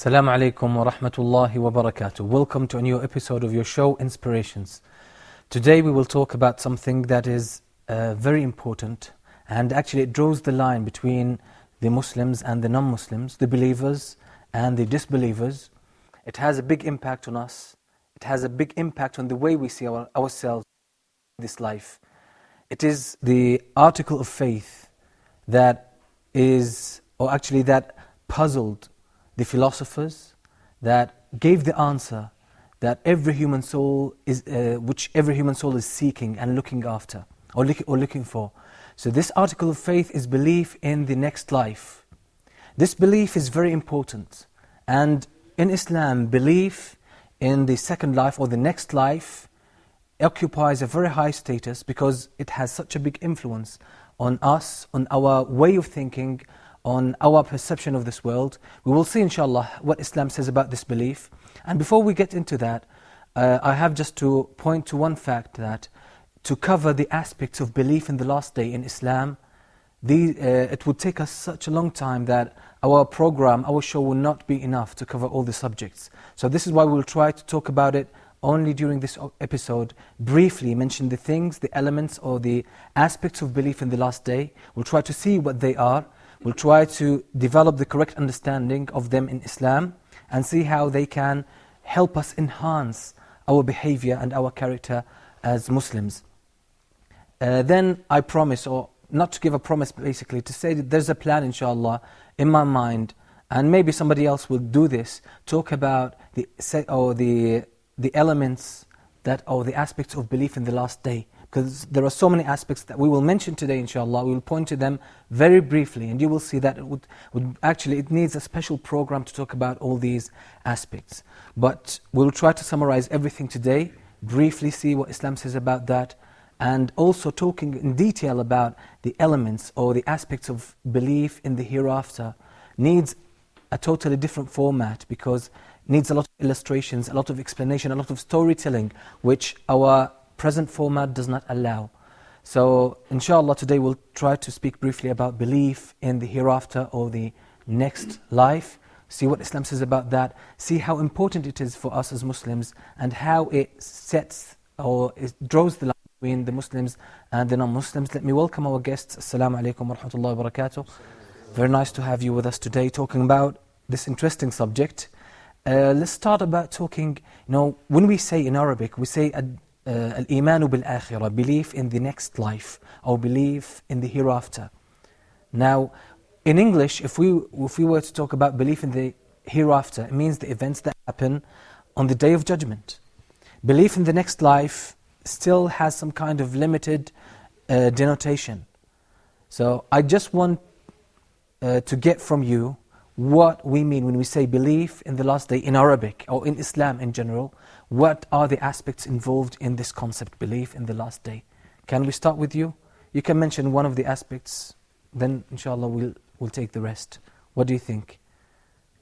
Assalamu alaikum wa rahmatullahi wa barakatuh. Welcome to a new episode of your show, Inspirations. Today we will talk about something that is very important, and actually it draws the line between the Muslims and the non-Muslims, the believers and the disbelievers. It has a big impact on us. It has a big impact on the way we see ourselves in this life. It is the article of faith that puzzled the philosophers, that gave the answer that which every human soul is seeking and looking after, or looking for. So this article of faith is belief in the next life. This belief is very important. And in Islam, belief in the second life or the next life occupies a very high status because it has such a big influence on us, on our way of thinking, on our perception of this world. We will see inshallah what Islam says about this belief. And before we get into that, I have just to point to one fact, that to cover the aspects of belief in the last day in Islam, it would take us such a long time that our program, our show will not be enough to cover all the subjects. So this is why we'll try to talk about it only during this episode, briefly mention the things, the elements or the aspects of belief in the last day. We'll try to see what they are. We'll try to develop the correct understanding of them in Islam and see how they can help us enhance our behavior and our character as Muslims. Then I promise, or not to give a promise basically, to say that there's a plan inshallah in my mind, and maybe somebody else will do this, talk about the elements or the aspects of belief in the last day. Because there are so many aspects that we will mention today inshallah. We will point to them very briefly, and you will see that it needs a special program to talk about all these aspects. But we'll try to summarize everything today, briefly see what Islam says about that, and also talking in detail about the elements or the aspects of belief in the hereafter. Needs a totally different format because needs a lot of illustrations, a lot of explanation, a lot of storytelling, which our present format does not allow. So inshallah today we'll try to speak briefly about belief in the hereafter or the next life, see what Islam says about that, see how important it is for us as Muslims, and how it sets or it draws the line between the Muslims and the non-Muslims. Let me welcome our guests. Assalamu alaikum wa rahmatullahi wa barakatuh. Very nice to have you with us today talking about this interesting subject. Let's start about talking, when we say in Arabic, we say al-imanu bil-akhirah, belief in the next life, or belief in the hereafter. Now, in English, if we were to talk about belief in the hereafter, it means the events that happen on the Day of Judgment. Belief in the next life still has some kind of limited denotation. So I just want to get from you what we mean when we say belief in the last day in Arabic, or in Islam in general. What are the aspects involved in this concept, belief in the last day? Can we start with you? You can mention one of the aspects, then inshallah we'll take the rest. What do you think?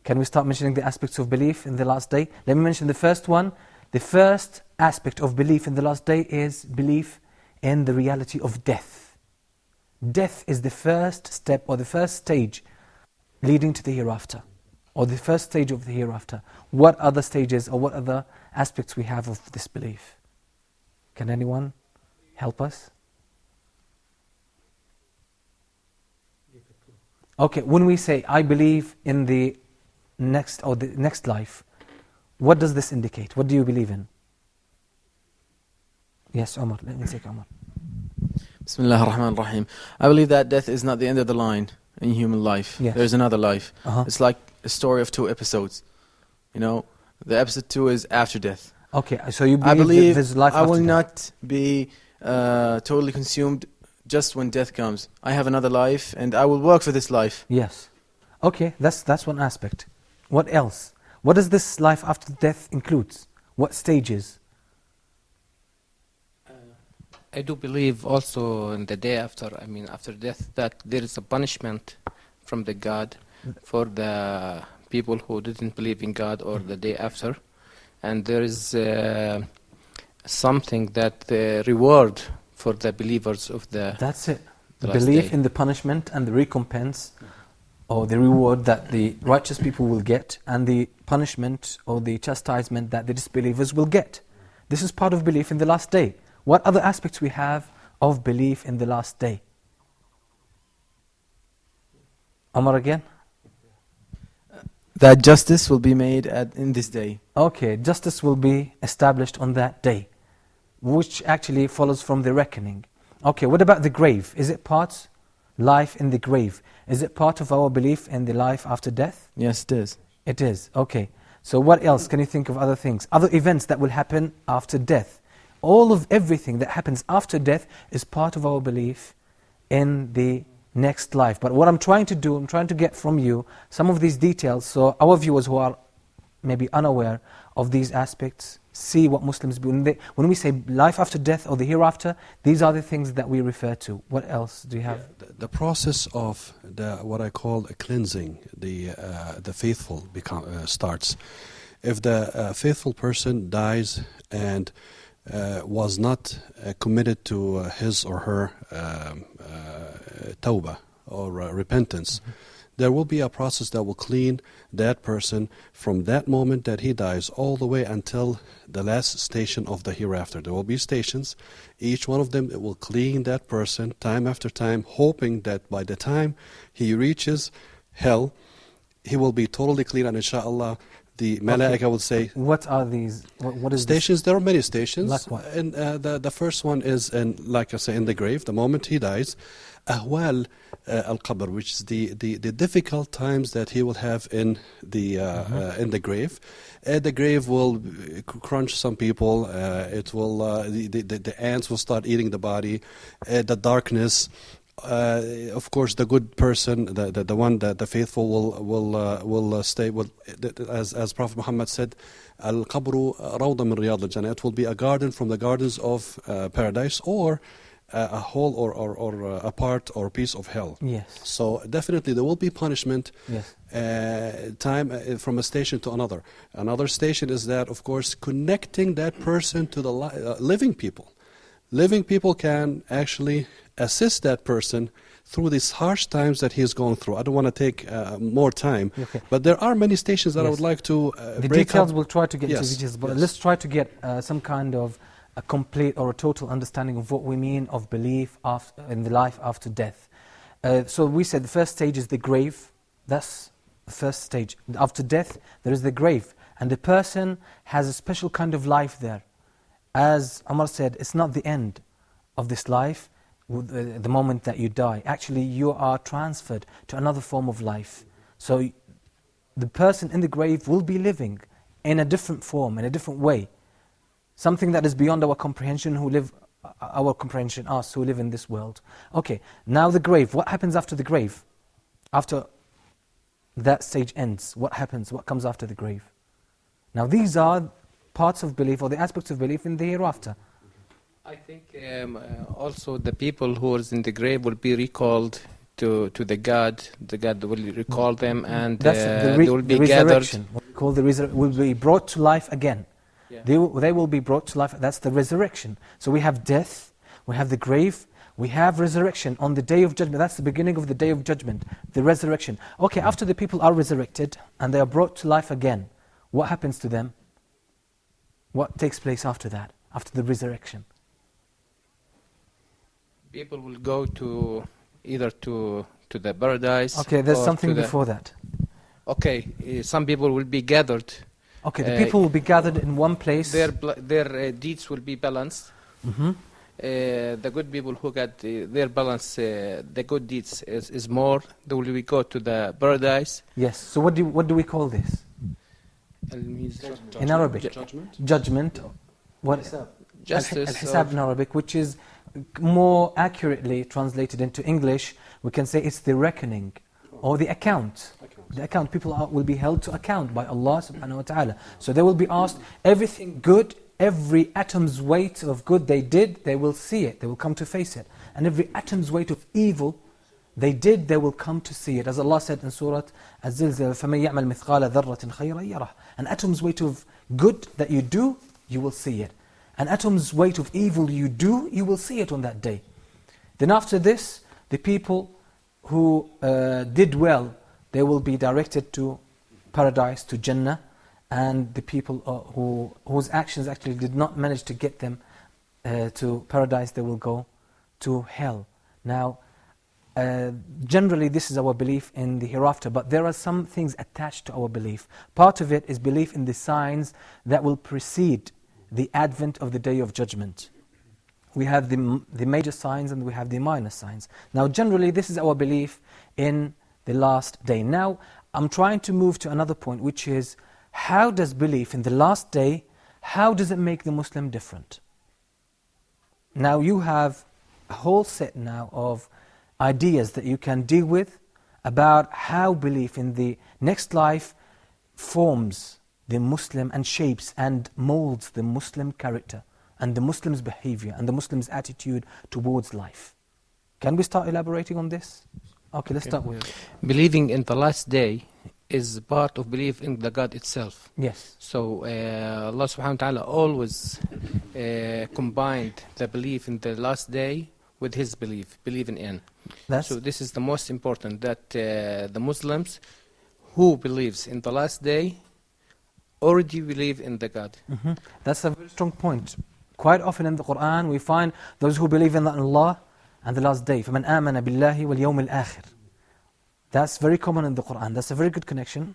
Can we start mentioning the aspects of belief in the last day? Let me mention the first one. The first aspect of belief in the last day is belief in the reality of death. Death is the first step or the first stage leading to the hereafter, or the first stage of the hereafter. What other stages or what other aspects we have of this belief? Can anyone help us? Okay, when we say I believe in the next life, what does this indicate? What do you believe in? Yes, Omar, let me take Omar. Bismillah ar-Rahman ar-Rahim. I believe that death is not the end of the line in human life. Yes. There's another life. Uh-huh. It's like a story of 2 episodes. The episode 2 is after death. Okay, so you I believe there's life I after will death. not be totally consumed just when death comes. I have another life and I will work for this life. Yes. Okay, that's one aspect. What else? What does this life after death includes? What stages? I do believe also in the day after death, that there is a punishment from the God for the people who didn't believe in God or the day after. And there is something that the reward for the believers of the That's it. the last Belief day. in the punishment and the recompense or the reward that the righteous people will get, and the punishment or the chastisement that the disbelievers will get. This is part of belief in the last day. What other aspects we have of belief in the last day? Omar again? That justice will be made in this day. Okay, justice will be established on that day, which actually follows from the reckoning. Okay, what about the grave? Is it part, life in the grave? Is it part of our belief in the life after death? Yes, it is. It is, okay. So what else? Can you think of other things? Other events that will happen after death. Everything that happens after death is part of our belief in the next life. But what I'm trying to do, I'm trying to get from you some of these details so our viewers who are maybe unaware of these aspects see what Muslims do. When we say life after death or the hereafter, these are the things that we refer to. What else do you have? The process of what I call a cleansing, the faithful starts. If the faithful person dies and was not committed to his or her tawbah or repentance, there will be a process that will clean that person from that moment that he dies all the way until the last station of the hereafter. There will be stations. Each one of them, it will clean that person time after time, hoping that by the time he reaches hell, he will be totally clean, and inshallah the malaika will say, what are these? What is stations? this? There are many stations. Like what? And the first one is, like I say, in the grave. The moment he dies, ahwal al-qabr, which is the difficult times that he will have in the grave. The grave will crunch some people. It will the ants will start eating the body. The darkness. Of course, the good person, the one that the faithful will stay. As Prophet Muhammad said, "Al-qabru rawda min riyad al-jannah." It will be a garden from the gardens of paradise, or a whole or a part or piece of hell. Yes. So definitely there will be punishment. Yes. Time from a station to another. Another station is that, of course, connecting that person to the living people. Living people can actually assist that person through these harsh times that he's going through. I don't want to take more time, but there are many stations that I would like to the break details up. we'll try to get into details, but let's try to get some kind of a complete or a total understanding of what we mean of belief in the life after death. So we said the first stage is the grave. That's the first stage. After death, there is the grave, and the person has a special kind of life there. As Umar said, it's not the end of this life, the moment that you die. Actually, you are transferred to another form of life. So the person in the grave will be living in a different form, in a different way. Something that is beyond our comprehension, us who live in this world. Okay, now the grave. What happens after the grave? After that stage ends, what happens? What comes after the grave? Now these are parts of belief, or the aspects of belief in the hereafter. I think also the people who are in the grave will be recalled to the God. The God will recall them, and they will be gathered. Will be brought to life again. Yeah. They will be brought to life. That's the resurrection. So we have death, we have the grave, we have resurrection on the Day of Judgment. That's the beginning of the Day of Judgment, the resurrection. Okay, after the people are resurrected and they are brought to life again, what happens to them? What takes place after that, after the resurrection? People will go to either to the paradise. Okay, there's something before that. Okay, some people will be gathered. Okay, the people will be gathered in one place. Their deeds will be balanced. Mm-hmm. The good people who got their balance, the good deeds is more. They will go to the paradise. Yes. So what do we call this? In Arabic, judgment. What? Justice. Al-Hisab in Arabic, which is more accurately translated into English, we can say it's the reckoning or the account. The account. People will be held to account by Allah subhanahu wa ta'ala. So they will be asked everything good, every atom's weight of good they did, they will see it, they will come to face it. And every atom's weight of evil they did, they will come to see it. As Allah said in Surah Az-Zilzal, فَمَنْ يَعْمَلْ مِثْقَالَ ذَرَّةٍ خَيْرًا يَرَهُ. An atom's weight of good that you do, you will see it. An atom's weight of evil you do, you will see it on that day. Then after this, the people who did well they will be directed to paradise, to Jannah, and the people whose actions actually did not manage to get them to paradise, they will go to hell. Now, generally this is our belief in the hereafter, but there are some things attached to our belief. Part of it is belief in the signs that will precede the advent of the Day of Judgment. We have the major signs and we have the minor signs. Now generally this is our belief in the last day. Now I'm trying to move to another point, which is, how does belief in the last day, how does it make the Muslim different? Now you have a whole set now of ideas that you can deal with about how belief in the next life forms the Muslim and shapes and molds the Muslim character and the Muslim's behavior and the Muslim's attitude towards life. Can we start elaborating on this? Okay, let's start with... Believing in the last day is part of belief in the God itself. Yes. So Allah subhanahu wa ta'ala always combined the belief in the last day with his believing in. So this is the most important, that the Muslims who believes in the last day already believe in the God. Mm-hmm. That's a very strong point. Quite often in the Quran we find those who believe in Allah and the last day. فَمَنْ آمَنَ بِاللَّهِ وَالْيَوْمِ الْآخِرِ. That's very common in the Quran. That's a very good connection.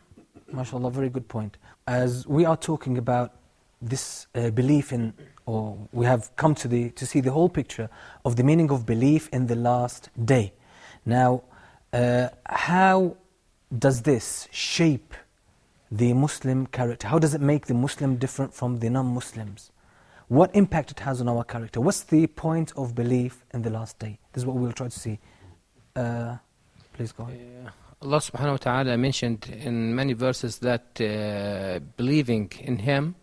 MashaAllah, very good point. As we are talking about this belief in, or we have come to see the whole picture of the meaning of belief in the last day. Now, how does this shape the Muslim character? How does it make the Muslim different from the non-Muslims? What impact it has on our character? What's the point of belief in the last day? This is what we'll try to see. Please go ahead. Allah subhanahu wa ta'ala mentioned in many verses that believing in Him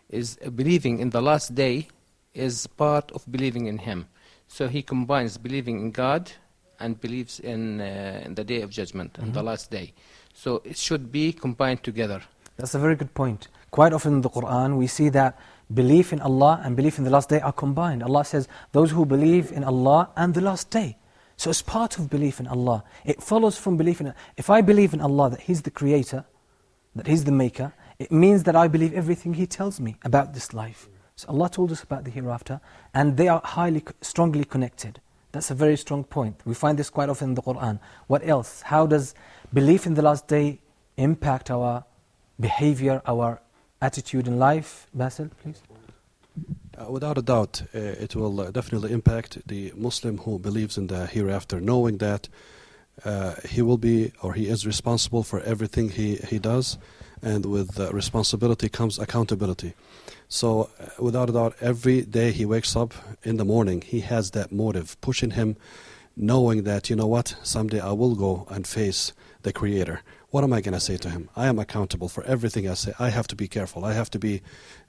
is believing in the last day is part of believing in Him. So He combines believing in God and believes in the Day of Judgment, and the last day. So it should be combined together. That's a very good point. Quite often in the Quran we see that belief in Allah and belief in the last day are combined. Allah says, those who believe in Allah and the last day. So it's part of belief in Allah. It follows from belief in... If I believe in Allah, that He's the creator, that He's the maker, it means that I believe everything He tells me about this life. So Allah told us about the hereafter, and they are strongly connected. That's a very strong point. We find this quite often in the Quran. What else? How does belief in the last day impact our behavior, our attitude in life? Basil, please. Without a doubt, it will definitely impact the Muslim who believes in the hereafter, knowing that he will be, or he is responsible for everything he does, and with responsibility comes accountability. So without a doubt, every day he wakes up in the morning, he has that motive pushing him, knowing that, you know what, someday I will go and face the Creator. What am I going to say to Him? I am accountable for everything I say. I have to be careful. I have to be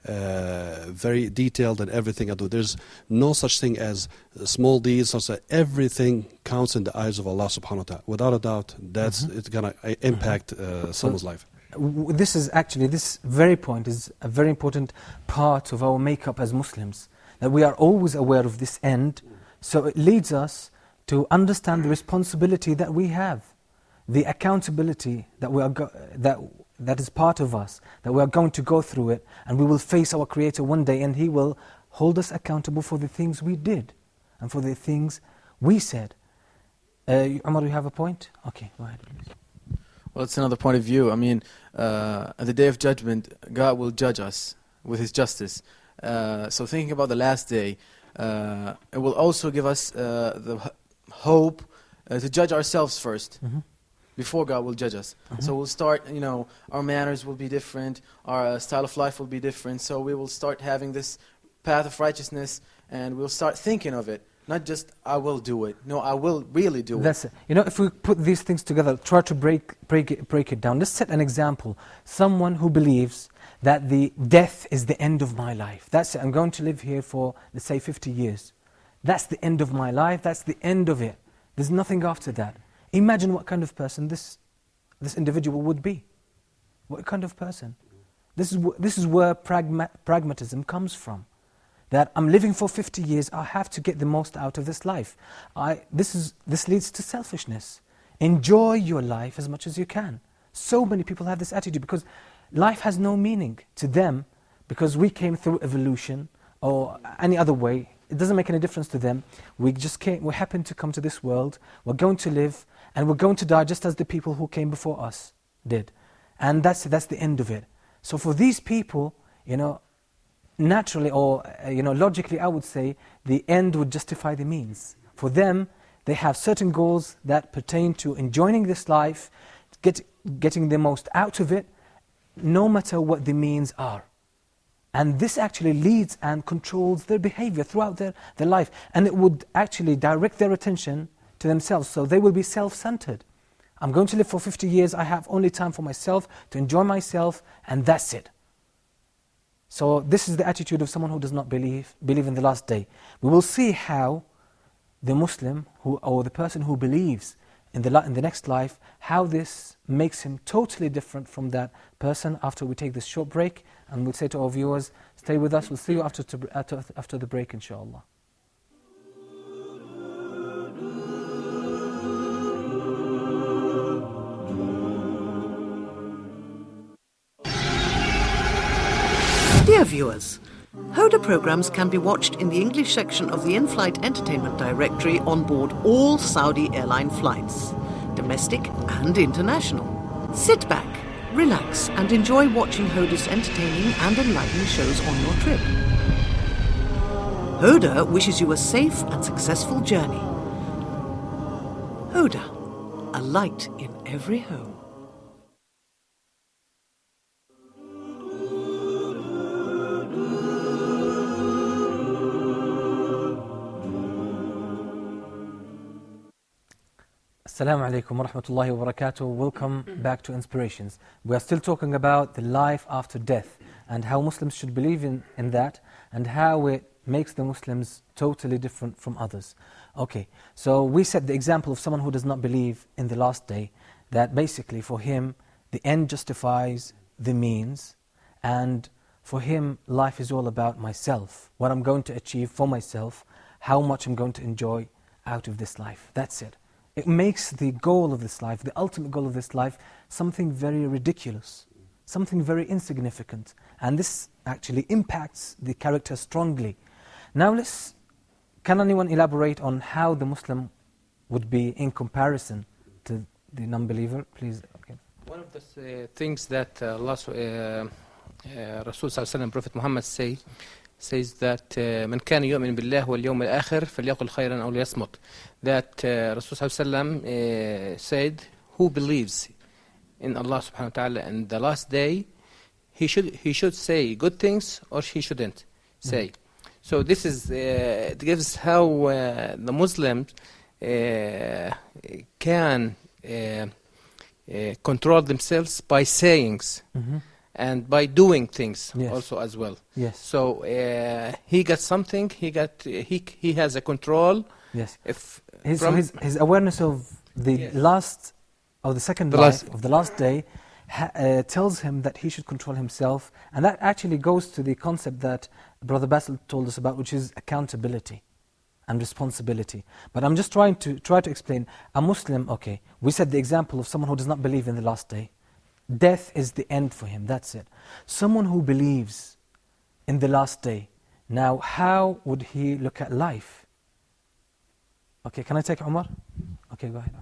very detailed in everything I do. There's no such thing as small deeds. Everything counts in the eyes of Allah subhanahu wa ta'ala. Without a doubt, that's it's going to impact someone's life. This is actually, this very point is a very important part of our makeup as Muslims. That we are always aware of this end. So it leads us to understand the responsibility that we have. The accountability that we are that is part of us, that we are going to go through it, and we will face our Creator one day, and He will hold us accountable for the things we did and for the things we said. Umar, you have a point? Okay, go ahead, please. Well, it's another point of view. I mean, at the Day of Judgment, God will judge us with His justice. So thinking about the last day, it will also give us the hope to judge ourselves first. Before God will judge us. So we'll start, our manners will be different, our style of life will be different, so we will start having this path of righteousness, and we'll start thinking of it. Not just, I will do it. No, I will really do it. That's it. If we put these things together, try to break it down. Let's set an example. Someone who believes that the death is the end of my life. That's it. I'm going to live here for, let's say, 50 years. That's the end of my life. That's the end of it. There's nothing after that. Imagine what kind of person this individual would be. What kind of person? This is where pragmatism comes from. That I'm living for 50 years, I have to get the most out of this life. This leads to selfishness. Enjoy your life as much as you can. So many people have this attitude because life has no meaning to them because we came through evolution or any other way. It doesn't make any difference to them. We happen to come to this world, we're going to live, and we're going to die just as the people who came before us did. And that's the end of it. So for these people, naturally or logically I would say the end would justify the means. For them, they have certain goals that pertain to enjoying this life, getting the most out of it, no matter what the means are. And this actually leads and controls their behavior throughout their life. And it would actually direct their attention to themselves. So they will be self-centered. I'm going to live for 50 years, I have only time for myself, to enjoy myself, and that's it. So this is the attitude of someone who does not believe in the last day. We will see how the Muslim or the person who believes in the next life, how this makes him totally different from that person after we take this short break. And we'll say to our viewers, stay with us, we'll see you after the break, inshallah. Dear viewers, Hoda programs can be watched in the English section of the in-flight entertainment directory on board all Saudi airline flights, domestic and international. Sit back, relax and enjoy watching Hoda's entertaining and enlightening shows on your trip. Hoda wishes you a safe and successful journey. Hoda, a light in every home. Assalamu alaikum wa rahmatullahi wa barakatuh. Welcome back to Inspirations. We are still talking about the life after death and how Muslims should believe in that and how it makes the Muslims totally different from others. Okay, so we set the example of someone who does not believe in the last day, that basically for him the end justifies the means, and for him life is all about myself, what I'm going to achieve for myself, how much I'm going to enjoy out of this life. That's it. It makes the goal of this life, the ultimate goal of this life, something very ridiculous, something very insignificant. And this actually impacts the character strongly. Now can anyone elaborate on how the Muslim would be in comparison to the non-believer? Please. Okay. One of the things that Rasul Sallallahu Prophet Muhammad says that من كان يؤمن بالله واليوم الآخر فليقل خيرا أو ليصمت. That Rasul Sallallahu said, who believes in Allah subhanahu wa ta'ala and the last day, he should say good things or he shouldn't say. So this is it gives how the Muslims can control themselves by sayings. And by doing things also as well. Yes. So he got something. He has a control. Yes. His awareness of the last, of the second life, of the last day, tells him that he should control himself, and that actually goes to the concept that Brother Basil told us about, which is accountability and responsibility. But I'm just trying to explain. A Muslim, okay, we said the example of someone who does not believe in the last day. Death is the end for him, that's it. Someone who believes in the last day, now how would he look at life? Okay, can I take Umar? Okay, go ahead.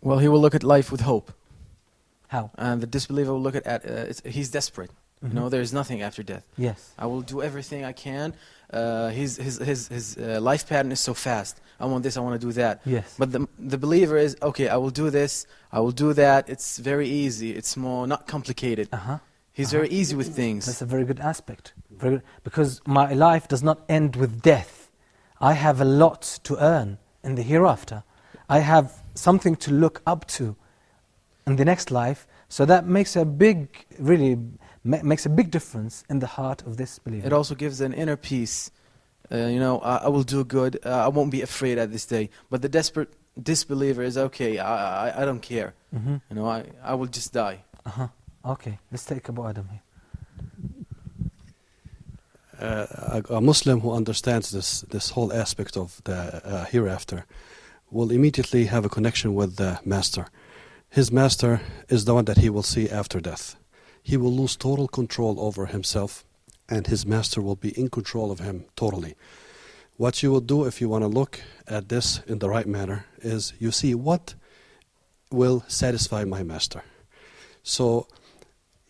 Well, he will look at life with hope. How? And the disbeliever will look at he's desperate. You know, there's nothing after death. Yes. I will do everything I can. His life pattern is so fast. I want this, I want to do that. Yes. But the believer is, okay, I will do this, I will do that. It's very easy. It's more not complicated. He's very easy with things. That's a very good aspect. Very good. Because my life does not end with death. I have a lot to earn in the hereafter. I have something to look up to in the next life. So that makes a big, really makes a big difference in the heart of this believer. It also gives an inner peace. I will do good. I won't be afraid at this day. But the desperate disbeliever is, okay, I don't care. I will just die. Okay, let's take Abu Adam here. A Muslim who understands this whole aspect of the hereafter will immediately have a connection with the master. His master is the one that he will see after death. He will lose total control over himself, and his master will be in control of him totally. What you will do if you want to look at this in the right manner is you see what will satisfy my master. So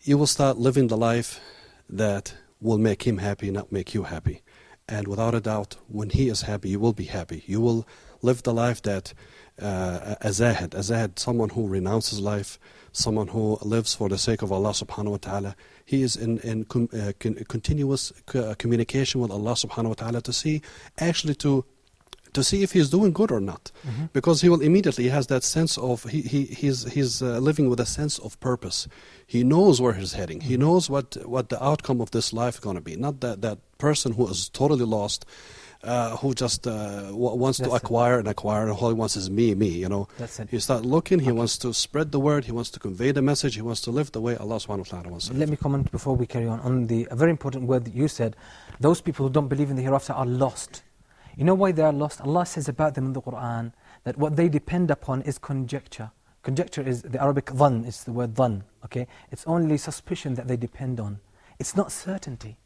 you will start living the life that will make him happy, not make you happy. And without a doubt, when he is happy, you will be happy. You will live the life that a zahid, someone who renounces life, someone who lives for the sake of Allah subhanahu wa ta'ala. He is in continuous communication with Allah subhanahu wa ta'ala to see if he's doing good or not. Mm-hmm. Because he will immediately has that sense of, he's living with a sense of purpose. He knows where he's heading. He knows what the outcome of this life is going to be. Not that person who is totally lost, who just wants to acquire, and all he wants is me, you know. That's it. He starts looking, he wants to spread the word, he wants to convey the message, he wants to live the way Allah subhanahu wa ta'ala wants to live. Let me comment before we carry on a very important word that you said. Those people who don't believe in the hereafter are lost. You know why they are lost? Allah says about them in the Quran that what they depend upon is conjecture. Conjecture is the Arabic dhann, it's the word dhann, okay? It's only suspicion that they depend on. It's not certainty.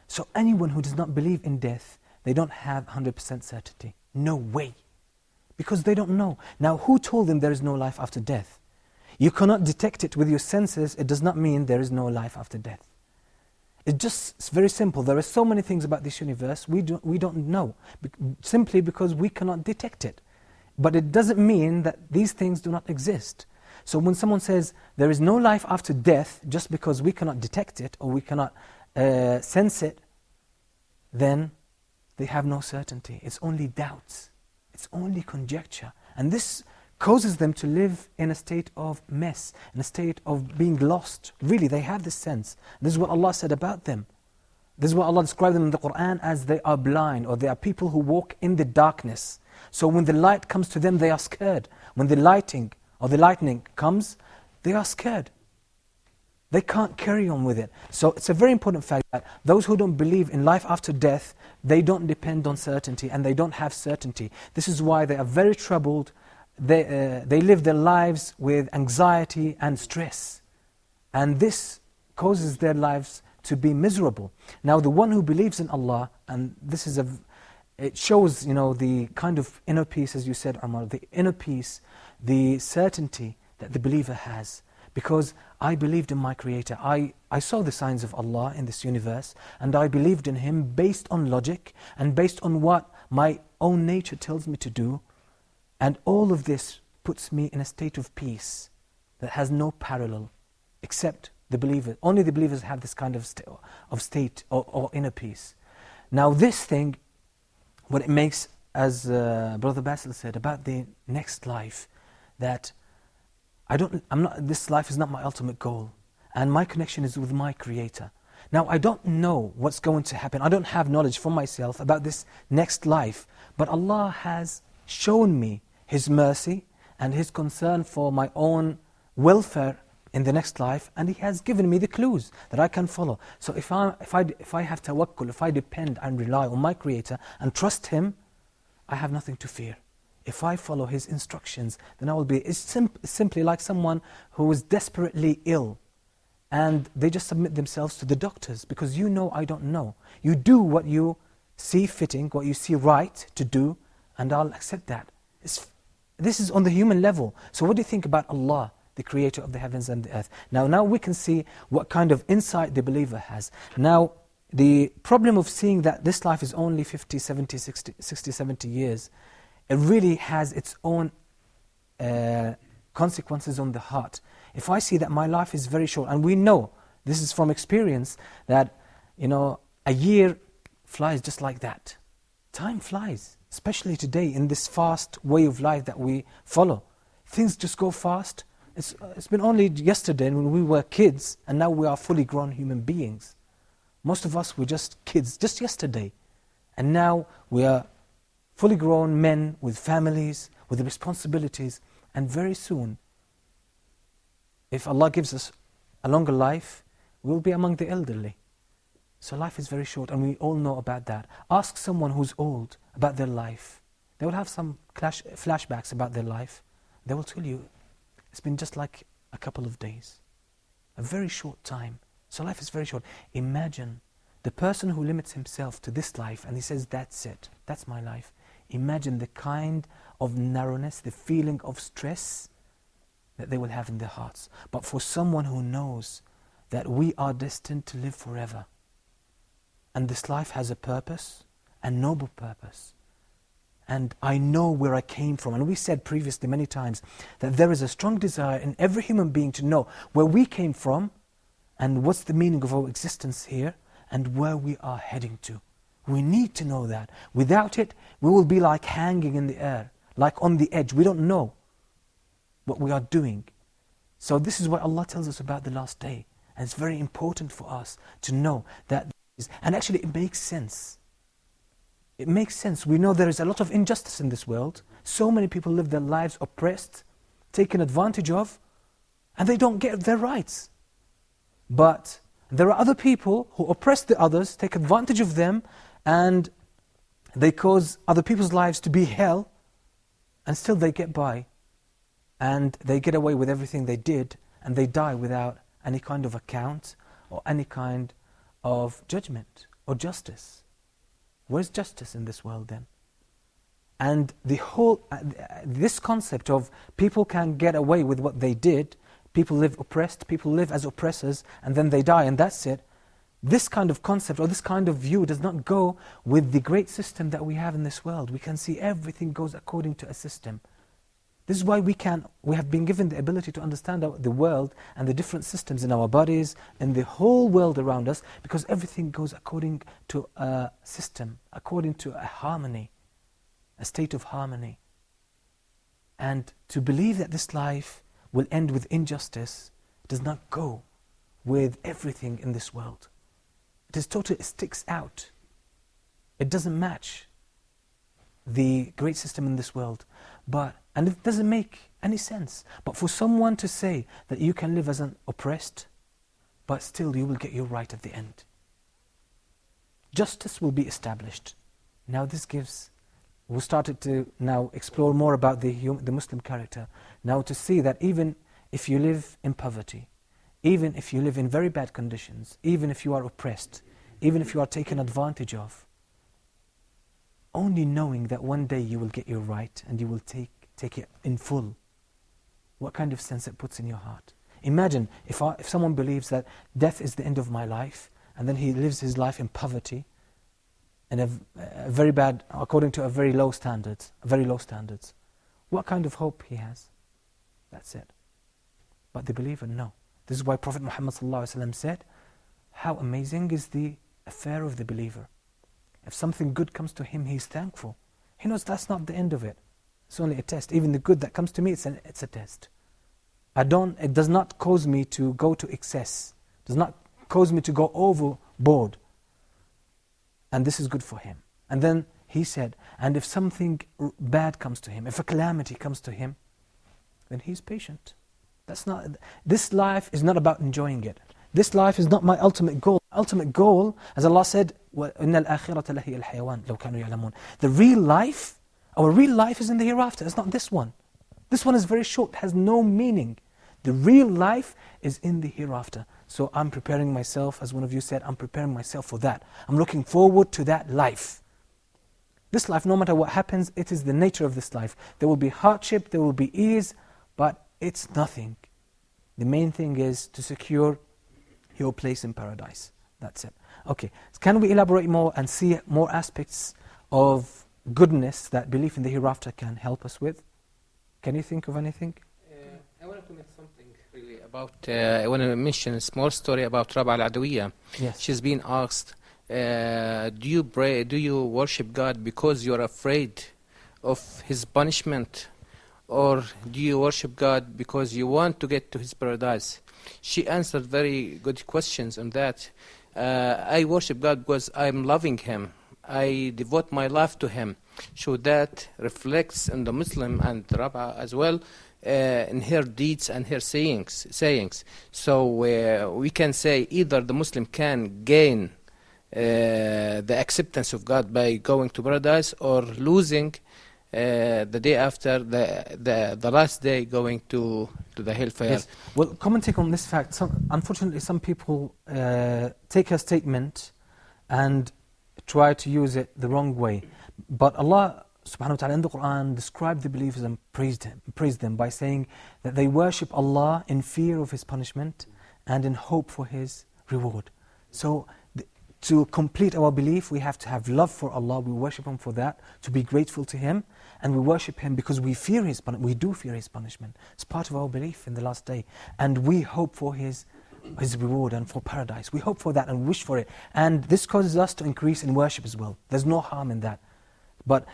So anyone who does not believe in death, they don't have 100% certainty. No way. Because they don't know. Now, who told them there is no life after death? You cannot detect it with your senses. It does not mean there is no life after death. It's very simple. There are so many things about this universe we don't know, simply because we cannot detect it. But it doesn't mean that these things do not exist. So when someone says there is no life after death, just because we cannot detect it or we cannot sense it, then they have no certainty. It's only doubts. It's only conjecture. And this causes them to live in a state of mess, in a state of being lost. Really, they have this sense. This is what Allah said about them. This is what Allah described them in the Quran as they are blind, or they are people who walk in the darkness. So when the light comes to them, they are scared. When the lightning comes, they are scared. They can't carry on with it. So it's a very important fact that those who don't believe in life after death, they don't depend on certainty, and they don't have certainty. This is why they are very troubled. They live their lives with anxiety and stress. And this causes their lives to be miserable. Now the one who believes in Allah, and this is it shows, the kind of inner peace, as you said, Umar, the inner peace, the certainty that the believer has. Because I believed in my Creator. I saw the signs of Allah in this universe, and I believed in Him based on logic and based on what my own nature tells me to do. And all of this puts me in a state of peace that has no parallel except the believer. Only the believers have this kind of state or inner peace. Now this thing, what it makes, as Brother Basil said, about the next life, that this life is not my ultimate goal, and my connection is with my Creator. Now I don't know what's going to happen. I don't have knowledge for myself about this next life, but Allah has shown me His mercy and His concern for my own welfare in the next life, and He has given me the clues that I can follow. So if I have tawakkul, if I depend and rely on my Creator and trust Him, I have nothing to fear. If I follow His instructions, then I will be. It's simply like someone who is desperately ill, and they just submit themselves to the doctors, because I don't know. You do what you see fitting, what you see right to do, and I'll accept that. This is on the human level. So what do you think about Allah, the Creator of the heavens and the earth? Now we can see what kind of insight the believer has. Now, the problem of seeing that this life is only 50, 70, 60, 70 years, it really has its own consequences on the heart. If I see that my life is very short, and we know, this is from experience, that a year flies just like that. Time flies, especially today in this fast way of life that we follow. Things just go fast. It's been only yesterday when we were kids, and now we are fully grown human beings. Most of us were just kids just yesterday, and now we are fully grown men with families, with responsibilities, and very soon, if Allah gives us a longer life, we'll be among the elderly. So life is very short, and we all know about that. Ask someone who's old about their life. They will have some flashbacks about their life. They will tell you, it's been just like a couple of days. A very short time. So life is very short. Imagine the person who limits himself to this life and he says, that's it, that's my life. Imagine the kind of narrowness, the feeling of stress that they will have in their hearts. But for someone who knows that we are destined to live forever, and this life has a purpose, a noble purpose, and I know where I came from. And we said previously many times that there is a strong desire in every human being to know where we came from and what's the meaning of our existence here and where we are heading to. We need to know that. Without it, we will be like hanging in the air, like on the edge. We don't know what we are doing. So this is what Allah tells us about the last day. And it's very important for us to know that. And actually it makes sense. It makes sense. We know there is a lot of injustice in this world. So many people live their lives oppressed, taken advantage of, and they don't get their rights. But there are other people who oppress the others, take advantage of them, and they cause other people's lives to be hell, and still they get by. And they get away with everything they did, and they die without any kind of account or any kind of judgment or justice. Where's justice in this world then? And the whole, this concept of people can get away with what they did, people live oppressed, people live as oppressors, and then they die and that's it. This kind of concept or this kind of view does not go with the great system that we have in this world. We can see everything goes according to a system. This is why we have been given the ability to understand the world and the different systems in our bodies and the whole world around us, because everything goes according to a system, according to a harmony, a state of harmony. And to believe that this life will end with injustice does not go with everything in this world. It sticks out. It doesn't match the great system in this world. And it doesn't make any sense. But for someone to say that you can live as an oppressed, but still you will get your right at the end. Justice will be established. Now we started to now explore more about the Muslim character. Now to see that even if you live in poverty, even if you live in very bad conditions, even if you are oppressed, even if you are taken advantage of, only knowing that one day you will get your right and you will take it in full, what kind of sense it puts in your heart. Imagine if someone believes that death is the end of my life, and then he lives his life in poverty, and a very bad, according to very low standards. What kind of hope he has? That's it. But the believer, no. This is why Prophet Muhammad ﷺ said, how amazing is the affair of the believer. If something good comes to him, he's thankful. He knows that's not the end of it. It's only a test. Even the good that comes to me, it's a test. It does not cause me to go to excess. It does not cause me to go overboard. And this is good for him. And then he said, and if something bad comes to him, if a calamity comes to him, then he's patient. This life is not about enjoying it. This life is not my ultimate goal. Ultimate goal, as Allah said, وَإِنَّ الْآخِرَةَ لَهِيَ الْحَيَوَانِ لَوْ كَانُوا يَعْلَمُونَ. The real life, our real life is in the hereafter. It's not this one. This one is very short, has no meaning. The real life is in the hereafter. So I'm preparing myself, as one of you said, I'm preparing myself for that. I'm looking forward to that life. This life, no matter what happens, it is the nature of this life. There will be hardship, there will be ease, but it's nothing. The main thing is to secure your place in paradise. That's it. Okay, so can we elaborate more and see more aspects of goodness that belief in the hereafter can help us with? Can you think of anything? I wanted to mention something really about, I want to mention a small story about Rab'a al-Adawiyya. Yes. She's been asked, do you worship God because you're afraid of His punishment? Or do you worship God because you want to get to His paradise? She answered very good questions on that. I worship God because I'm loving Him. I devote my life to Him. So that reflects in the Muslim and Rab'a as well, in her deeds and her sayings. So we can say either the Muslim can gain the acceptance of God by going to paradise, or losing the day after, the last day going to the hellfire. Yes. Well, commenting on this fact, unfortunately some people take a statement and try to use it the wrong way. But Allah subhanahu wa ta'ala in the Quran described the believers and praised them by saying that they worship Allah in fear of His punishment and in hope for His reward. So to complete our belief, we have to have love for Allah, we worship Him for that, to be grateful to Him, and we worship Him because we fear His punishment. We do fear His punishment. It's part of our belief in the last day. And we hope for His reward and for paradise. We hope for that and wish for it. And this causes us to increase in worship as well. There's no harm in that. But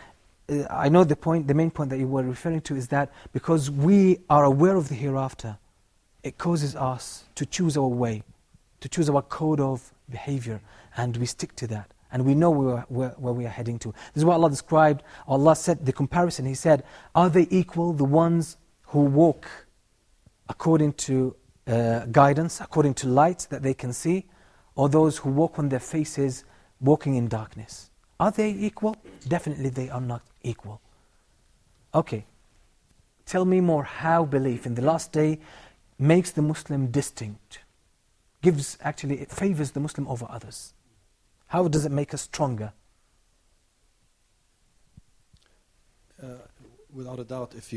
I know the main point that you were referring to is that because we are aware of the hereafter, it causes us to choose our way, to choose our code of behavior, and we stick to that. And we know where we are heading to. This is what Allah described. Allah said the comparison. He said, are they equal, the ones who walk according to guidance, according to light that they can see, or those who walk on their faces walking in darkness? Are they equal? Definitely they are not equal. Okay, tell me more how belief in the last day makes the Muslim distinct. It favors the Muslim over others. How does it make us stronger? Without a doubt, if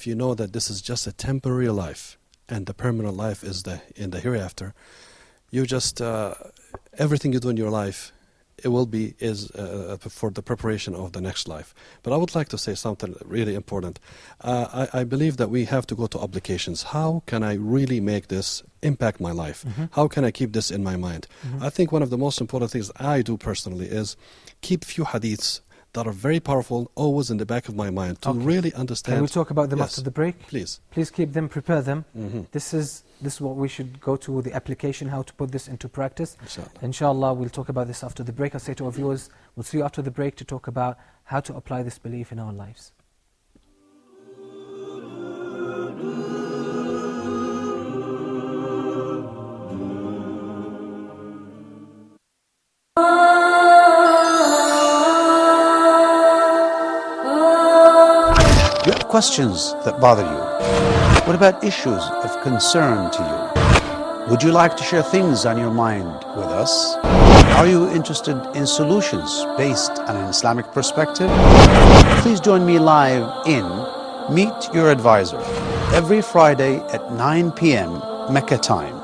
you know that this is just a temporary life and the permanent life is in the hereafter, you just everything you do in your life, it will be for the preparation of the next life. But I would like to say something really important. I believe that we have to go to applications. How can I really make this impact my life? Mm-hmm. How can I keep this in my mind? Mm-hmm. I think one of the most important things I do personally is keep few hadiths that are very powerful always in the back of my mind to really understand. Can we talk about them Yes. after the break? Please. Please keep them, prepare them. Mm-hmm. This is what we should go to, the application, how to put this into practice. Inshallah. Inshallah, we'll talk about this after the break. I say to our viewers, we'll see you after the break to talk about how to apply this belief in our lives. You have questions that bother you. What about issues of concern to you? Would you like to share things on your mind with us? Are you interested in solutions based on an Islamic perspective? Please join me live in Meet Your Advisor every Friday at 9 p.m. Mecca time,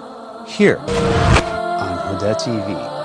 here on Huda TV.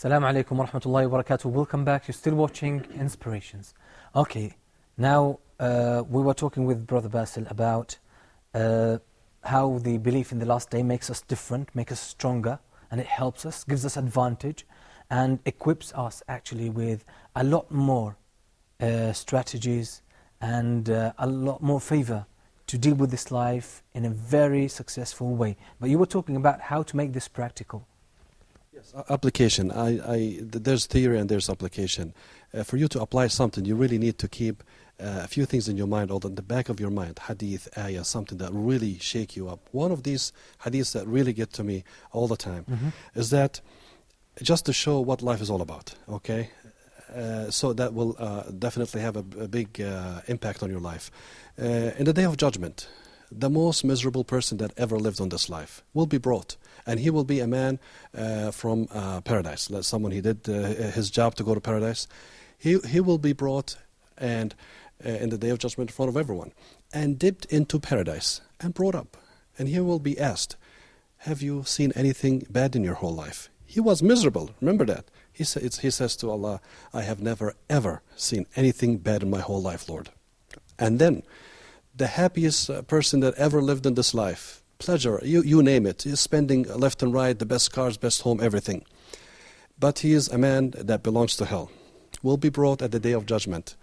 Assalamu alaikum wa rahmatullahi wa barakatuh. Welcome back. You're still watching Inspirations. Okay, now we were talking with Brother Basil about how the belief in the last day makes us different, makes us stronger, and it helps us, gives us advantage, and equips us actually with a lot more strategies and a lot more favor to deal with this life in a very successful way. But you were talking about how to make this practical. Yes, application. There's theory and there's application. For you to apply something, you really need to keep a few things in your mind, or in the back of your mind, hadith, ayah, something that really shake you up. One of these hadiths that really get to me all the time is that just to show what life is all about, okay? So that will definitely have a big impact on your life. In the day of judgment, the most miserable person that ever lived on this life will be brought, and he will be a man from paradise. Like someone, he did his job to go to paradise. He will be brought and in the day of judgment in front of everyone, and dipped into paradise and brought up, and he will be asked, have you seen anything bad in your whole life? He was miserable, remember that. He says to Allah, I have never ever seen anything bad in my whole life, Lord. And then the happiest person that ever lived in this life, pleasure, you name it, he's spending left and right, the best cars, best home, everything. But he is a man that belongs to hell, will be brought at the day of judgment,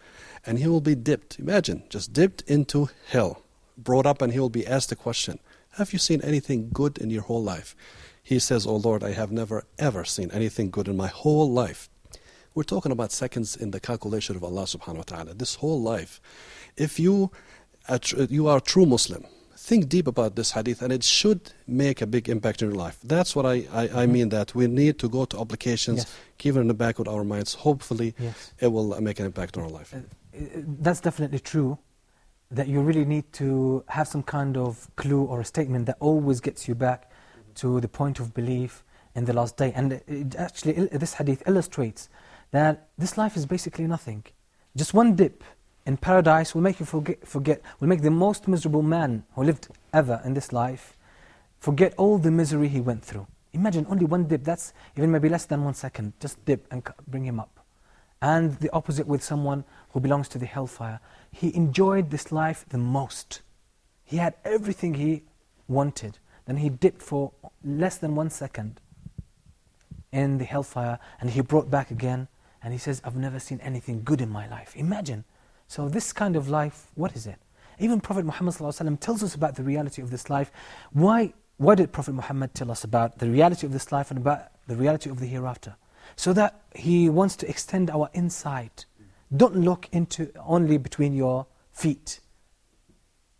and he will be dipped, imagine, just dipped into hell, brought up and he will be asked the question, have you seen anything good in your whole life? He says, oh Lord, I have never ever seen anything good in my whole life. We're talking about seconds in the calculation of Allah subhanahu wa ta'ala. This whole life. If you are a true Muslim, think deep about this hadith, and it should make a big impact in your life. That's what I mean, that we need to go to applications, Yes. keep it in the back of our minds. Hopefully, Yes. it will make an impact on our life. That's definitely true, that you really need to have some kind of clue or a statement that always gets you back to the point of belief in the last day. And this hadith illustrates that this life is basically nothing. Just one dip in paradise will make you forget, will make the most miserable man who lived ever in this life forget all the misery he went through. Imagine only one dip, that's even maybe less than 1 second, just dip and bring him up. And the opposite with someone who belongs to the hellfire. He enjoyed this life the most. He had everything he wanted. Then he dipped for less than 1 second in the hellfire, and he brought back again, and he says, I've never seen anything good in my life. Imagine. So this kind of life, what is it? Even Prophet Muhammad ﷺ tells us about the reality of this life. Why did Prophet Muhammad tell us about the reality of this life and about the reality of the hereafter? So that he wants to extend our insight. Don't look into only between your feet.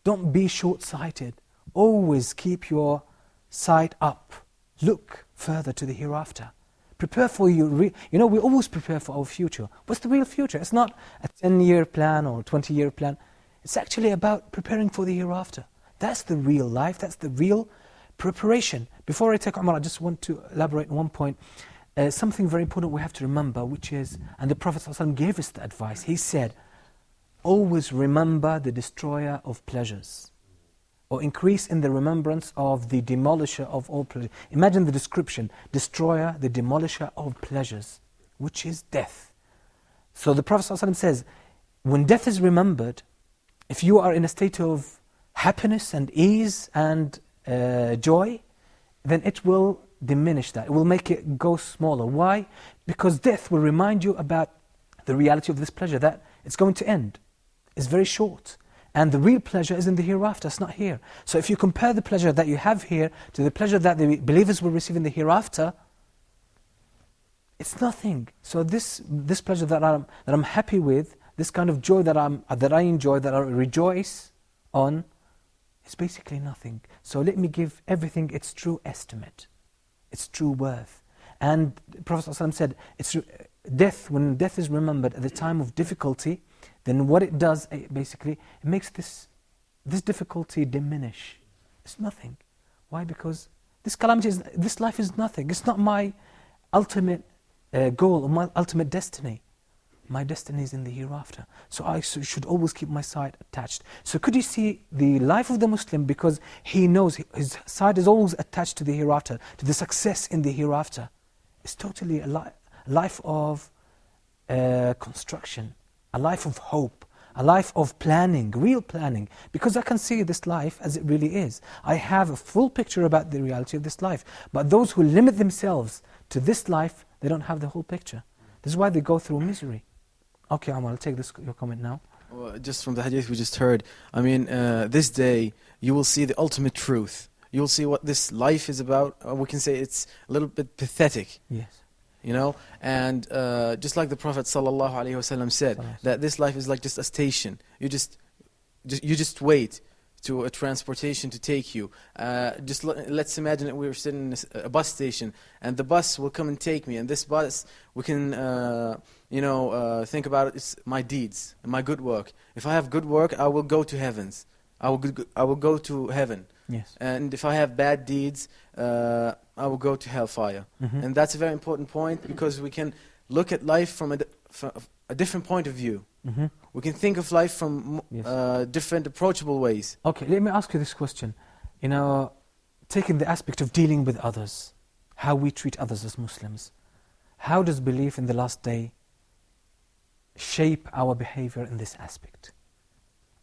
Don't be short-sighted. Always keep your sight up. Look further to the hereafter. Prepare for you know, we always prepare for our future. What's the real future? It's not a 10-year plan or 20-year plan. It's actually about preparing for the hereafter. That's the real life. That's the real preparation. Before I take Umar, I just want to elaborate on one point. Something very important we have to remember, which is, and the Prophet ﷺ gave us the advice. He said, always remember the destroyer of pleasures, or increase in the remembrance of the demolisher of all pleasures. Imagine the description, destroyer, the demolisher of pleasures, which is death. So the Prophet ﷺ says, when death is remembered, if you are in a state of happiness and ease and joy, then it will diminish that. It will make it go smaller. Why? Because death will remind you about the reality of this pleasure, that it's going to end. It's very short. And the real pleasure is in the hereafter, it's not here. So if you compare the pleasure that you have here to the pleasure that the believers will receive in the hereafter, it's nothing. So this pleasure that I'm happy with, this kind of joy that I enjoy, that I rejoice on, is basically nothing. So let me give everything its true estimate, its true worth. And the Prophet ﷺ said, when death is remembered at the time of difficulty, then what it does, basically, it makes this difficulty diminish. It's nothing. Why? Because this calamity, this life is nothing. It's not my ultimate goal or my ultimate destiny. My destiny is in the hereafter. So I should always keep my sight attached. So could you see the life of the Muslim, because he knows his sight is always attached to the hereafter, to the success in the hereafter. It's totally a life of construction, a life of hope, a life of planning, real planning. Because I can see this life as it really is. I have a full picture about the reality of this life. But those who limit themselves to this life, they don't have the whole picture. This is why they go through misery. Okay, Amar, I'll take your comment now. Well, just from the hadith we just heard, I mean, this day you will see the ultimate truth. You will see what this life is about. We can say it's a little bit pathetic. Yes. You know, and just like the Prophet ﷺ said, that this life is like just a station. You just wait to a transportation to take you. Let's imagine that we're sitting in a bus station, and the bus will come and take me. And this bus, we can, think about it. It's my deeds and my good work. If I have good work, I will go to heavens. I will go to heaven. Yes. And if I have bad deeds, I will go to hellfire. Mm-hmm. And that's a very important point, because we can look at life from a different point of view. Mm-hmm. We can think of life from different approachable ways. Okay, let me ask you this question. You know, taking the aspect of dealing with others, how we treat others as Muslims, how does belief in the last day shape our behavior in this aspect?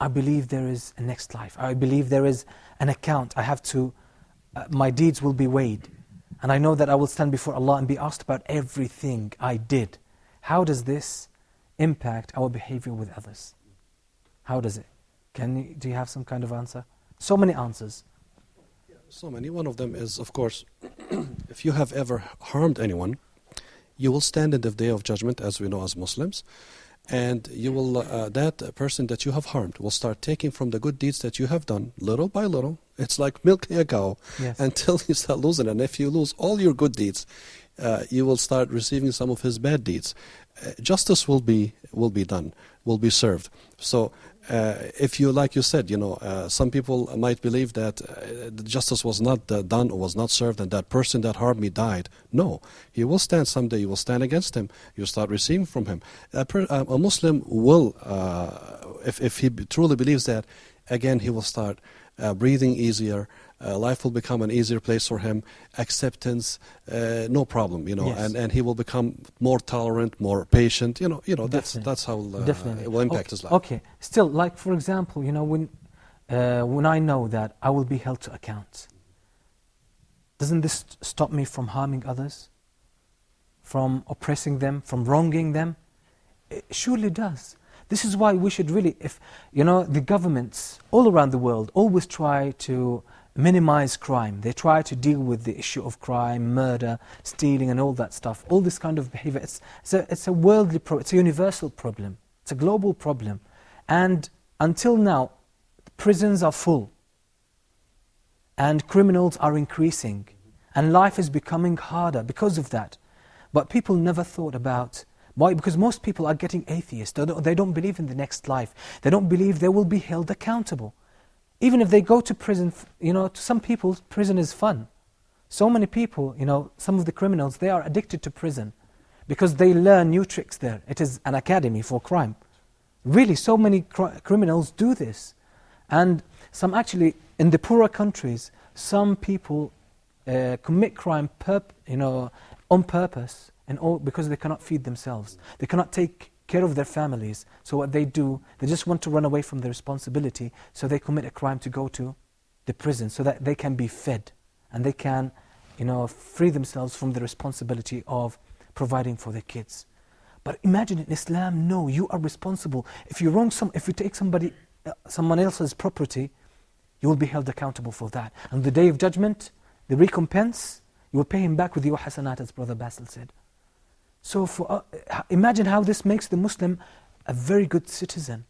I believe there is a next life. I believe there is an account. I have to, my deeds will be weighed. And I know that I will stand before Allah and be asked about everything I did. How does this impact our behavior with others? How does it? Do you have some kind of answer? So many answers. So many. One of them is, of course, if you have ever harmed anyone, you will stand in the day of judgment, as we know as Muslims, and you will that person that you have harmed will start taking from the good deeds that you have done, little by little. It's like milking a cow, Yes. until you start losing. And if you lose all your good deeds, you will start receiving some of his bad deeds. Justice will be done, will be served. So if you, like you said, some people might believe that the justice was not done or was not served, and that person that harmed me died. No, he will stand someday. You will stand against him. You start receiving from him. A Muslim will, if he truly believes that, again he will start breathing easier. Life will become an easier place for him. Acceptance, no problem, Yes. and he will become more tolerant, more patient. Definitely. That's how Definitely. it will impact his life. Okay. Still, like for example, when I know that I will be held to account, doesn't this stop me from harming others, from oppressing them, from wronging them? It surely does. This is why we should really, the governments all around the world always try to minimize crime. They try to deal with the issue of crime, murder, stealing and all that stuff. All this kind of behavior, it's a worldly problem, it's a universal problem, it's a global problem. And until now, prisons are full and criminals are increasing and life is becoming harder because of that. But people never thought about why? Because most people are getting atheist. They don't believe in the next life. They don't believe they will be held accountable. Even if they go to prison, to some people, prison is fun. So many people, some of the criminals, they are addicted to prison because they learn new tricks there. It is an academy for crime. Really, so many criminals do this. And some actually, in the poorer countries, some people commit crime on purpose, because they cannot feed themselves. They cannot take care of their families. So what they do, they just want to run away from their responsibility, so they commit a crime to go to the prison so that they can be fed and they can free themselves from the responsibility of providing for their kids. But imagine in Islam, no, you are responsible. If you if you take someone else's property, you will be held accountable for that. And the day of judgment, the recompense, you will pay him back with your hasanat, as Brother Basil said. So imagine how this makes the Muslim a very good citizen.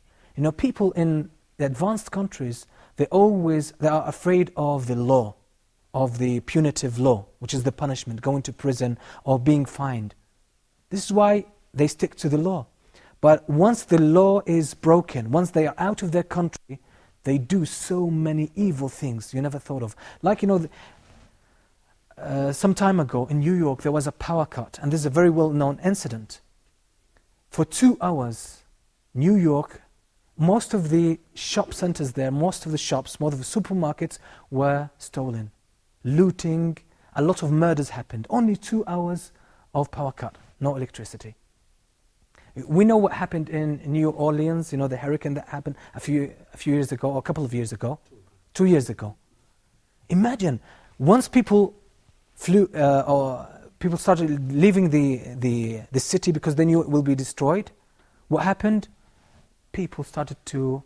People in the advanced countries, they are afraid of the law, of the punitive law, which is the punishment, going to prison or being fined. This is why they stick to the law. But once the law is broken, once they are out of their country, they do so many evil things you never thought of. Like, some time ago in New York there was a power cut, and this is a very well-known incident. For 2 hours, New York, most of the shop centers there, most of the shops, most of the supermarkets were stolen. Looting, a lot of murders happened. Only 2 hours of power cut, no electricity. We know what happened in New Orleans, the hurricane that happened a few years ago, or a couple of years ago, 2 years ago. Imagine, once people people started leaving the city because they knew it will be destroyed. What happened? People started to,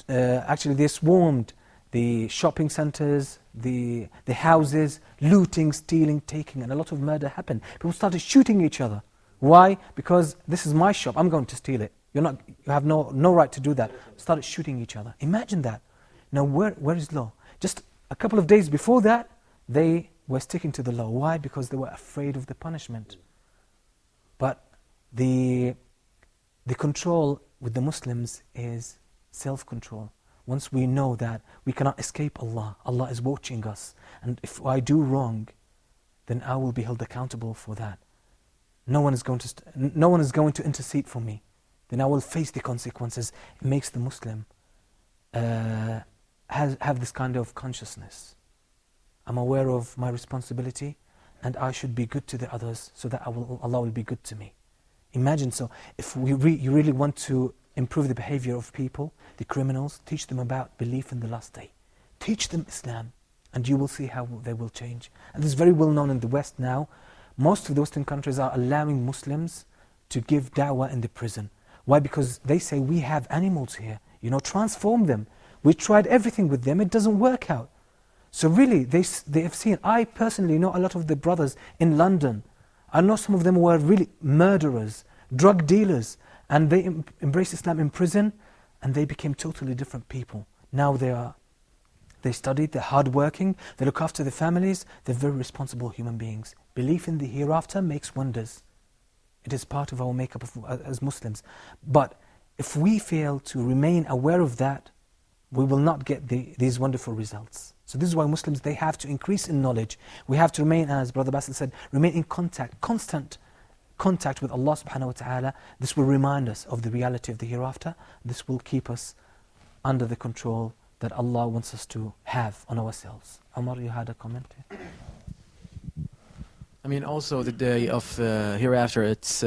actually they swarmed the shopping centers, the houses, looting, stealing, taking, and a lot of murder happened. People started shooting each other. Why? Because this is my shop, I'm going to steal it. You have no right to do that. Started shooting each other. Imagine that. Now where is law? Just a couple of days before that, they were sticking to the law. Why? Because they were afraid of the punishment. But the control with the Muslims is self-control. Once we know that we cannot escape Allah, Allah is watching us, and if I do wrong, then I will be held accountable for that. No one is going to intercede for me. Then I will face the consequences. It makes the Muslim have this kind of consciousness. I'm aware of my responsibility, and I should be good to the others so that Allah will be good to me. Imagine, so if you really want to improve the behavior of people, the criminals, teach them about belief in the last day. Teach them Islam, and you will see how they will change. And this is very well known in the West now. Most of the Western countries are allowing Muslims to give da'wah in the prison. Why? Because they say, we have animals here, transform them. We tried everything with them, it doesn't work out. So really, they have seen, I personally know a lot of the brothers in London. I know some of them were really murderers, drug dealers, and they embraced Islam in prison, and they became totally different people. Now they studied, they're hardworking, they look after their families, they're very responsible human beings. Belief in the hereafter makes wonders. It is part of our makeup as Muslims. But if we fail to remain aware of that, we will not get these wonderful results. So this is why Muslims, they have to increase in knowledge. We have to remain, as Brother Basil said, remain in contact, constant contact with Allah subhanahu wa ta'ala. This will remind us of the reality of the hereafter. This will keep us under the control that Allah wants us to have on ourselves. Omar, you had a comment? I mean, also the day of hereafter, it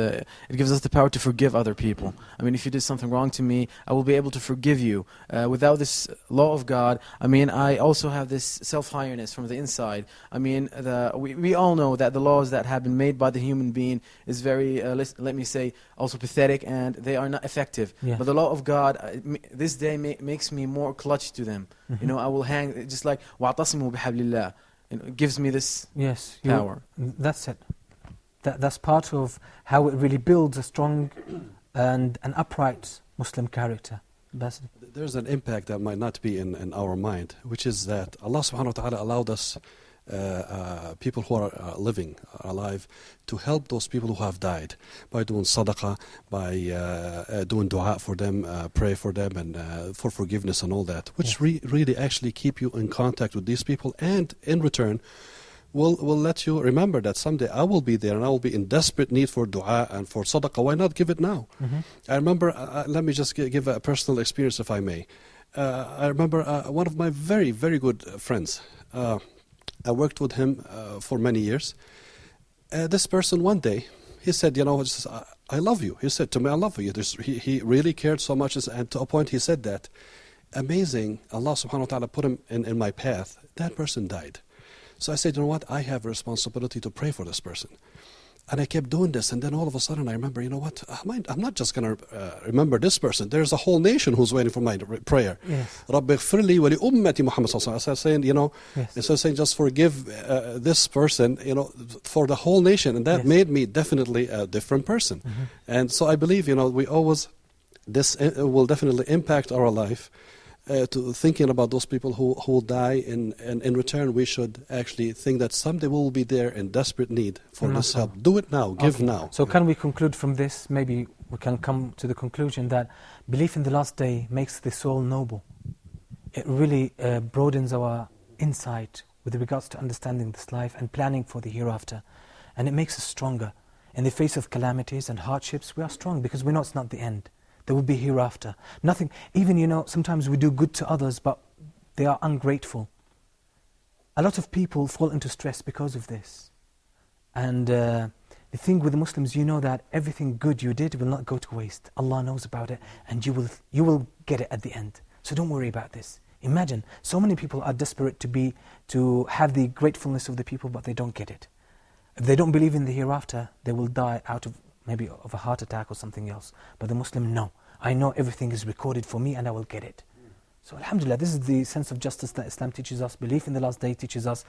gives us the power to forgive other people. I mean, if you did something wrong to me, I will be able to forgive you. Without this law of God, I mean, I also have this self-highness from the inside. I mean, we all know that the laws that have been made by the human being is very, let me say, also pathetic, and they are not effective. Yeah. But the law of God, this day makes me more clutch to them. Mm-hmm. You know, I will hang, just like وَاعْتَصِمُوا بِحَبْلِ اللَّهِ. It gives me this power. That's it. That's part of how it really builds a strong and an upright Muslim character. Basil? There's an impact that might not be in our mind, which is that Allah subhanahu wa ta'ala allowed us, people who are living, alive, to help those people who have died by doing sadaqah, by doing dua for them, pray for them, and for forgiveness and all that, which really actually keep you in contact with these people, and in return will let you remember that someday I will be there and I will be in desperate need for dua and for sadaqah. Why not give it now? Mm-hmm. I remember, let me just give a personal experience if I may. I remember one of my very, very good friends. I worked with him for many years. This person one day, he said, you know, I love you. He said to me, I love you. He really cared so much, and to a point he said that. Amazing, Allah subhanahu wa ta'ala put him in my path. That person died. So I said, you know what, I have a responsibility to pray for this person. And I kept doing this, and then all of a sudden I remember, you know what, I'm not just going to remember this person. There's a whole nation who's waiting for my prayer. Yes. رَبِّ اغْفِرْ لِي وَلِأُمَّةِ Muhammad sallallahu alaihi wasallam. I was saying, you know, Yes. instead of saying just forgive this person, you know, for the whole nation. And that Yes. made me definitely a different person. Mm-hmm. And so I believe, you know, this will definitely impact our life. To thinking about those people who will die, and in return we should actually think that someday we will be there in desperate need for this help. Do it now, give now. So can we conclude from this, maybe we can come to the conclusion that belief in the last day makes the soul noble. It really broadens our insight with regards to understanding this life and planning for the hereafter. And it makes us stronger. In the face of calamities and hardships, we are strong because we know it's not the end. There will be hereafter. Nothing, even, you know, sometimes we do good to others, but they are ungrateful. A lot of people fall into stress because of this. And the thing with the Muslims, you know that everything good you did will not go to waste. Allah knows about it, and you will get it at the end. So don't worry about this. Imagine, so many people are desperate to have the gratefulness of the people, but they don't get it. If they don't believe in the hereafter, they will die out of maybe of a heart attack or something else. But the Muslim, no. I know everything is recorded for me and I will get it. So alhamdulillah, this is the sense of justice that Islam teaches us. Belief in the last day teaches us.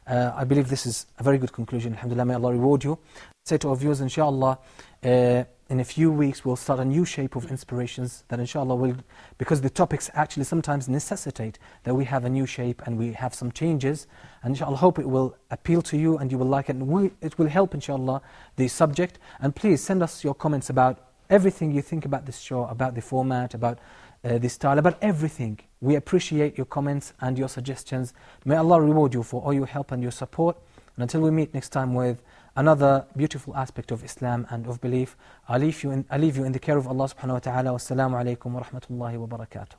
I believe this is a very good conclusion. Alhamdulillah, may Allah reward you. Say to our viewers, inshallah, in a few weeks we'll start a new shape of inspirations that inshallah will, because the topics actually sometimes necessitate that we have a new shape and we have some changes, and inshallah hope it will appeal to you and you will like it, and it will help inshallah the subject. And please send us your comments about everything you think about this show, about the format, about the style, about everything. We appreciate your comments and your suggestions. May Allah reward you for all your help and your support. And until we meet next time with another beautiful aspect of Islam and of belief, I leave you in the care of Allah subhanahu wa ta'ala. Wassalamu alaikum wa rahmatullahi wa barakatuh.